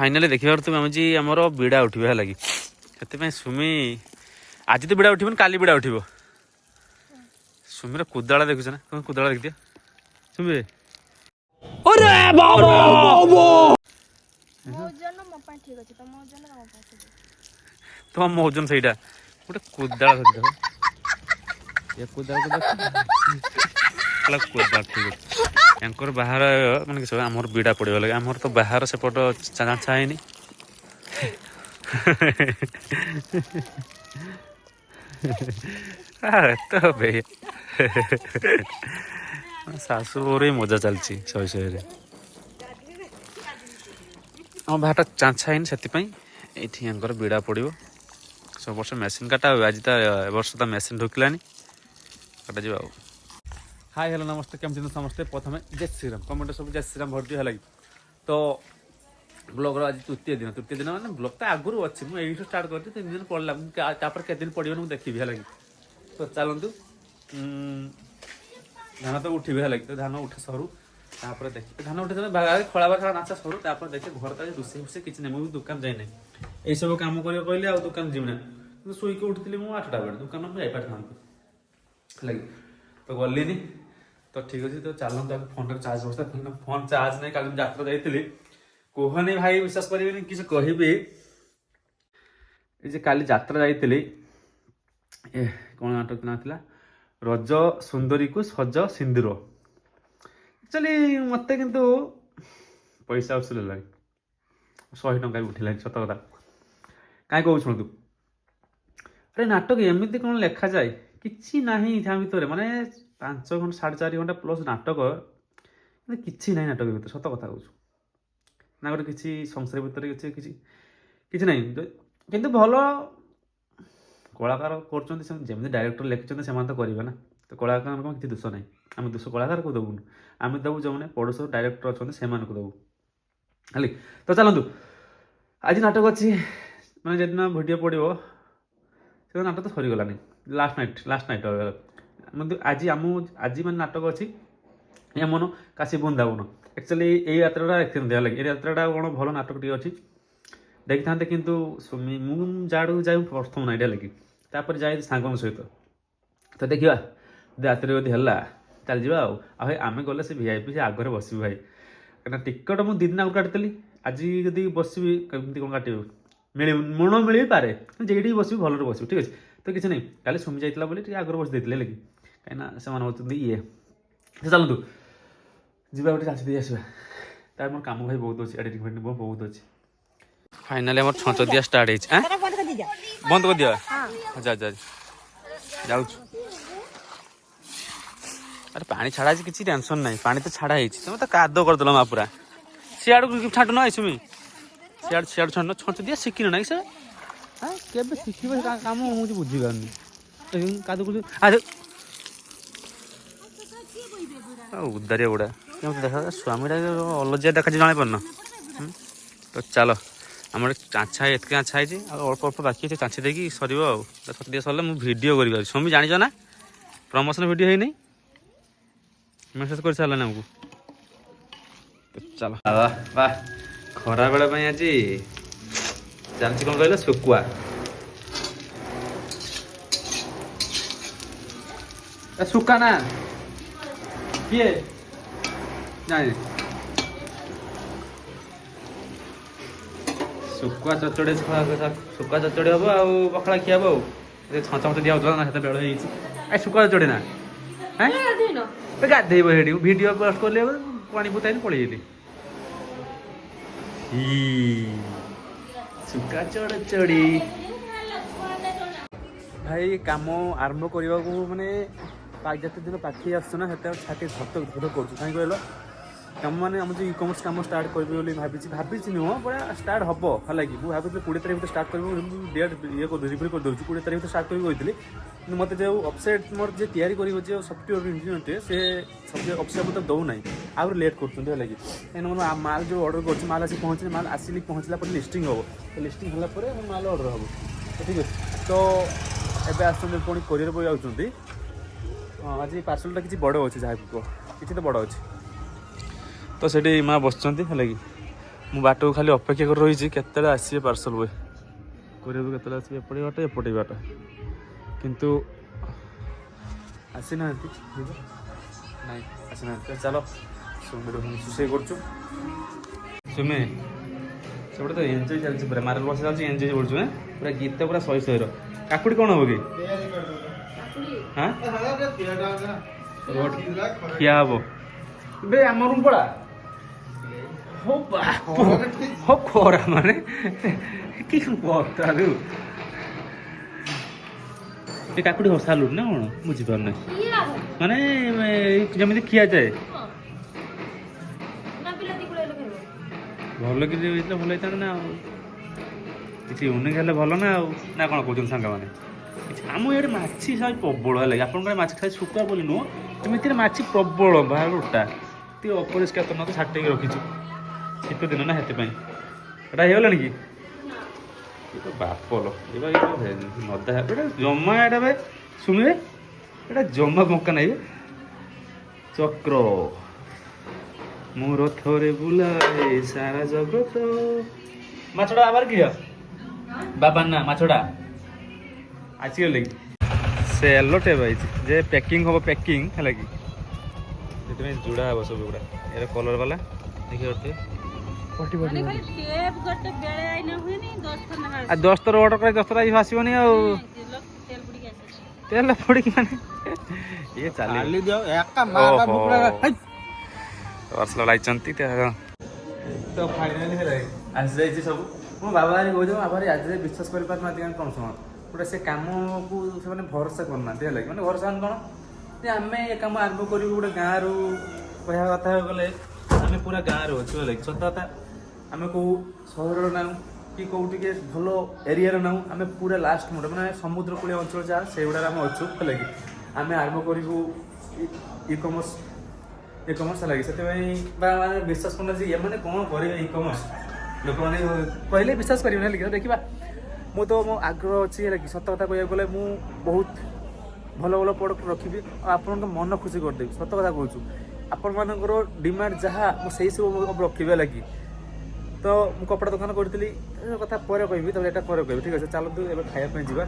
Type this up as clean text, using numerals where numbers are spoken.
Finally देखिबार तुम आमर बिड़ा उठे है लगी से सुमी आज तो बिड़ा उठन काली बिड़ा उठो सुमीर कुदाला देखुच ना तुम कुदाला देख दिया सुमी तुम मो ओजन से गोटे कुदाला कुदाला ठीक है बाहर माने सब आमर बिड़ा पड़ा लगे आमर तो बाहर सेपट चाचा है तो भे शाशु बोर मजा चलती शहे शहे आम बाहर चाचा है से बिड़ा पड़ो सब वर्ष मेसीन काटा आज तो वर्ष तो मेसीन ढुकलानी काटा जा हाय हेलो नमस्ते केमती समस्ते प्रथम जय श्रीराम कमेंट सब जय श्रीराम भर्ती है तो ब्लॉगर आज तृतीय दिन मैंने ब्लॉग तो आगुरी अच्छी मुझे स्टार्ट करती 3 दिन पड़ा के दिन पड़ो मुझे देखी है तो चलतु धान तो उठी है तो धान उठे सरू तापर देखिए धान उठे खड़ा बखड़ा नाचा सरू तापर देखिए घर तक रोसे फुसे किसी नहीं मुझे दुकान जाए यही सब कम कर कहले आ दुकान जीवना शुक उठी मुझे 8टा बेले दुकान मुझे जापार लगे तो गलिनी तो ठीक अच्छे तो चलते फोन चार्ज बसता फोन चार्ज नहीं कल यात्रा जाइली कहनी भाई विश्वास करेंगे किसी कहबी काली यात्रा जाइली कौन नाटक ना था रज सुंदरी को सज सिंदूर एक्चुअली मत किंतु पैसा उसूल लगे 100 टंका उठिला सत कथा कहीं कह शुणु अरे नाटक एमती कौन लेखा जाए कि ना भितर माने 5 घंटा 4.5 घंटा प्लस नाटक कि ना नाटक भर सत कथा कहूँ ना गोटे किसी संसार भितर किसी ना कि भल कलाकार करमती डायरेक्टर लिखिं से तो करेंगे ना तो कलाकार किसी दोष ना आम दोष कलाकार को देवुन आम देवु जो मैंने पड़ोस डायरेक्टर अच्छा से देवु है तो चलतु आज नाटक अच्छी मैंने जितना भिडियो पड़ो से नाटक तो सरीगलानी लास्ट नाइट आज आम आज मैंने नाटक अच्छी यमन काशी बृंदावन एक्चुअली ये यात्रा देखते लगे ये यात्रा कौन भल नाटक टी अच्छी देखी था कितु मुझे जाए प्रथम ना ये लगे तापर जाए सांग सहित तो देखा रातिर जदि है चल जा भाई आम गले से वीआईपी से आगे बस भाई कहीं टिकट मुझे 2 दिन आगे काटिली आज जदि बसबी कमी कौन काटे मिल मन मिल पारे जेठी बस भल बस ठीक अच्छे तो किसी नहीं कल सुमी जाइला बोली आगे बस देते लगे कहीं से ये चलतु जा गोटे चाची आसवा तार मोर कम भाई बहुत अच्छे एडिटिंग फेडिटिंग बहुत अच्छे फाइनाली आम छच दिया स्टार्ट बंद कर दिया जा जा जाऊ अरे पानी छाड़ा किसी टेंशन नहीं पानी तो छाड़ा तुम तो कादो करदेल माँ पूरा सियाड़ छाटु ना सुमी सियाड़ सियाड़ छाड़ छच दिया शिखिन ना से के शिख कम मुझे बुझीपार कादो उदारिया गुड़ा देखा स्वामी अलजिया देखा जाना पारन तो चलो आम चाचा एतके चाचा है अल्प अल्प बाकी अच्छे चाची देखी सर सर सरले मुझे भिड कर स्वामी जान ना प्रमोशन भिड है नहीं मेसेज कर सारे आमको तो चलो वाह खरा बेले आज चलती कौन कहल शुकुआ शुका ना किए जाए शुकुआ चचड़ी शुकुआ चचड़ी हम आ पखड़ा खिया हम छच मच दिया ना बेल हो शुकुआ चचड़ी ना गाधेब से भिड पोस्ट कर पानी पुताई पलैली शुका चढ़ी भाई कम आरंभ करने को मैंने जिते दिन पाखे आसना छाती धक धक कर कहीं कहल कम मैंने आम जो इ-कमर्स कम स्टार्ट करी भाभी नुह पूरा स्टार्ट हम है लगे मुझे भाई 20 तारीख स्टार्ट कर डेट ये रिव्यू कर दूसरी 20 तारीख स्टार्ट करी मत जो वेबसाइट मोर जो तैयारी कर सफ्टवेयर इंजीनियर से सब ऑफिस मतलब दौना आगे लेट कर लगे कहीं माल जो ऑर्डर कर माल आसी पहुँचे माल आसिक पहुँचला पर लिस्टिंग हम तो लिस्टिंग होगा माल ऑर्डर हम ठीक है तो एवं आस कोरियर बॉय आउट आज पार्सलटा किसी बड़ अच्छे जहाँ किसी तो बड़ अच्छे तो से माँ बस लगे ମୁଁ ବାଟକୁ ଖାଲି ଅପେକ୍ଷା କରି ରହିଛି କେତେବେଳେ ଆସିବେ ପାର୍ସଲ ବଏ କରିବାକୁ, କେତେବେଳେ ଆସିବେ ଏପଟେ ବାଟ ଏପଟେ ବାଟ, କିନ୍ତୁ ଆସିନାହାନ୍ତି। ନାଇଁ ଆସିନାହାନ୍ତି। ଚାଲ ସୁମିର ରୋଷେଇ କରୁଛୁ। ସୁମି ସେପଟେ ତ ଏନ୍ଜୟ ଚାଲିଛି ପୁରା, ମାର୍ବେଲ ବସା ଚାଲିଛି, ଏନ୍ଜୟ କରୁଛୁ। ପୁରା ଗୀତ ପୁରା ଶହେ ଶହେର। କାକୁଡ଼ି କ'ଣ ହବ କି? ଖିଆ ହବ ବେ ଆମ ରୁମ୍ ପଳା। ହଉ ଖରା ମାନେ କି କଥାରୁ ଏ କାକୁଡ଼ି ସାଲୁଟ୍ ନା କ'ଣ ବୁଝିପାରୁନି, ମାନେ ଯେମିତି ଖିଆଯାଏ। ଭଲ କି ହେଇଥିଲେ ଭଲ ହେଇଥାନ୍ତା ନା ଆଉ, କିଛି ୟୁନିକ୍ ହେଲେ ଭଲ ନା ଆଉ, ନା କ'ଣ କହୁଛନ୍ତି ସାଙ୍ଗମାନେ? ଆମ ଇଆଡ଼େ ମାଛି ସାହି ପ୍ରବଳ ହେଲା କି, ଆପଣଙ୍କର ମାଛି ଖାଇ ଶୁଖୁଆ ବୋଲି ନୁହଁ, ଏମିତିରେ ମାଛି ପ୍ରବଳ ବାହାରୁଟା ଟିକେ ଅପରିଷ୍କାର ତ ନତ ଛାଟେଇକି ରଖିଛୁ, ଶୀତ ଦିନ ନା ସେଥିପାଇଁ। ଏଇଟା ହେଇଗଲାଣି କି? ଏ ବାପଲ ଏବା ନଦା ଏଟା ଜମା, ଏଇଟା ଭାଇ ଶୁଣିବେ ଏଇଟା ଜମା ବଙ୍କା ନାହିଁ। ଚକ୍ର ମୁଁ ରଥରେ ବୁଲାଏ ସାରା ଜଗତ। ମାଛଟା ଆবার କିଏ ବାବା ନା ମାଛଟା ଆସିଗଲେ କି? ସେ ଏଲୋଟେ ପାଇଛି ଯେ ପ୍ୟାକିଂ ହବ, ପ୍ୟାକିଂ ହେଲା କି ସେଥିପାଇଁ ଯୋଡ଼ା ହବ ସବୁ ଗୁଡ଼ା। ଏର କଲର ବାଲା ଦେଖି ଆଉ 10 ଥର ଅର୍ଡର କରି 10 ଥର ଆସିବନି ଆଉ, ତେଲ ପଡ଼ିକି ମାନେ ଇଏ ଚାଲି ବର୍ଷ ଲାଗିଛନ୍ତି ତ ଫାଇନାଲି ଆସିଯାଇଛି ସବୁ। ମୋ ବାବା କହୁଛ, ବାବା ଆଜି ବିଶ୍ୱାସ କରିପାରୁନାହାନ୍ତି କ'ଣ ଶୁଣ, ଗୋଟେ ସେ କାମକୁ ସେମାନେ ଭରସା କରୁନାହାନ୍ତି ହେଲା କି, ମାନେ ଭରସା କ'ଣ ଯେ ଆମେ ଏ କାମ ଆରମ୍ଭ କରିବୁ ଗୋଟେ ଗାଁରୁ, କହିବା କଥା ଗଲେ ଆମେ ପୁରା ଗାଁରୁ ଅଛୁ ହେଲା କି, ସତ କଥା। ଆମେ କେଉଁ ସହରର ନାହୁଁ କି କେଉଁ ଟିକେ ଭଲ ଏରିଆର ନାହୁଁ, ଆମେ ପୁରା ଲାଷ୍ଟ ମୁଣ୍ଡ ମାନେ ସମୁଦ୍ର କୂଳିଆ ଅଞ୍ଚଳ ଯାହା ସେଇଗୁଡ଼ାରେ ଆମେ ଅଛୁ ହେଲା କି। ଆମେ ଆରମ୍ଭ କରିବୁ ଇ କମର୍ସ ହେଲା କି, ସେଥିପାଇଁ ବା ମାନେ ବିଶ୍ୱାସ କରୁନାହାନ୍ତି ଯେ ଏମାନେ କ'ଣ କରିବେ ଇ କମର୍ସ, ଲୋକମାନେ କହିଲେ ବିଶ୍ୱାସ କରିବେନି ହେଲା କି। ଦେଖିବା, ମୁଁ ତ ମୋ ଆଗ୍ରହ ଅଛି ହେଲା କି, ସତ କଥା କହିବାକୁ ଗଲେ ମୁଁ ବହୁତ ଭଲ ଭଲ ପ୍ରଡ଼କ୍ଟ ରଖିବି ଆଉ ଆପଣଙ୍କ ମନ ଖୁସି କରିଦେବି, ସତ କଥା କହୁଛୁ। ଆପଣମାନଙ୍କର ଡିମାଣ୍ଡ ଯାହା ମୁଁ ସେଇ ସବୁ ରଖିବି ହେଲା କି। ତ ମୁଁ କପଡ଼ା ଦୋକାନ କରିଥିଲି, କଥା ପରେ କହିବି, ତାପରେ ଏଇଟା ପରେ କହିବି, ଠିକ୍ ଅଛି। ଚାଲନ୍ତୁ ଏବେ ଖାଇବା ପାଇଁ ଯିବା।